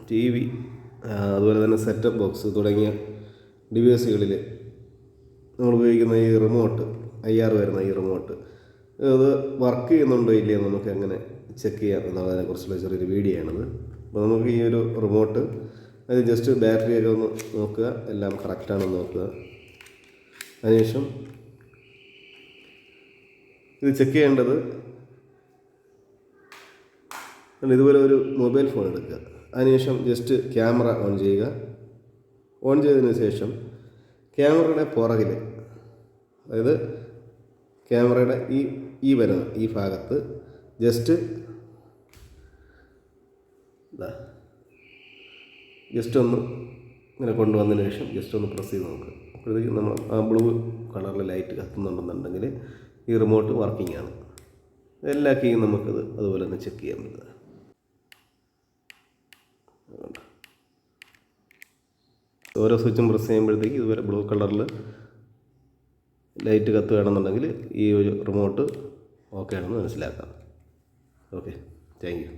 T V, അതുപോലെ തന്നെ setup box തുടങ്ങിയ ഡിവൈസുകളിൽ നമ്മൾ ഉപയോഗിക്കുന്ന ഈ റിമോട്ട്, IR വരുന്ന ഈ റിമോട്ട് അത് വർക്ക് ചെയ്യുന്നുണ്ടോ ഇല്ലയോ നമുക്ക് എങ്ങനെ ചെക്ക് ചെയ്യാം എന്നുള്ളതിനെക്കുറിച്ചുള്ള ചെറിയൊരു വീഡിയോ ആണിത്. അപ്പോൾ നമുക്ക് ഈ ഒരു റിമോട്ട് അത് ജസ്റ്റ് ബാറ്ററിയൊക്കെ ഒന്ന് നോക്കുക, എല്ലാം കറക്റ്റാണെന്ന് നോക്കുക. അതിനുശേഷം ഇത് ചെക്ക് ചെയ്യേണ്ടത് ഇതുപോലെ ഒരു മൊബൈൽ ഫോൺ എടുക്കുക. അതിനുശേഷം ജസ്റ്റ് ക്യാമറ ഓൺ ചെയ്യുക. ഓൺ ചെയ്തതിന് ശേഷം ക്യാമറയുടെ പുറകിൽ, അതായത് ക്യാമറയുടെ ഈ വരുന്ന ഈ ഭാഗത്ത് ജസ്റ്റ് ഒന്ന് ഇങ്ങനെ കൊണ്ടുവന്നതിന് ശേഷം ജസ്റ്റ് ഒന്ന് പ്രസ് ചെയ്ത് നോക്കുക. അപ്പോഴത്തേക്കും നമ്മൾ ആ ബ്ലൂ കളറിൽ ലൈറ്റ് കത്തുന്നുണ്ടെന്നുണ്ടെങ്കിൽ ഈ റിമോട്ട് വർക്കിംഗ് ആണ്. എല്ലാ കീയും നമുക്കത് അതുപോലെ തന്നെ ചെക്ക് ചെയ്യാൻ പറ്റുന്നത്. ഓരോ സ്വിച്ചും പ്രസ് ചെയ്യുമ്പോഴത്തേക്ക് ഇതുവരെ ബ്ലൂ കളറിൽ ലൈറ്റ് കത്തുകയാണെന്നുണ്ടെങ്കിൽ ഈ ഒരു റിമോട്ട് ഓക്കെ ആണെന്ന് മനസ്സിലാക്കാം. Okay, thank you.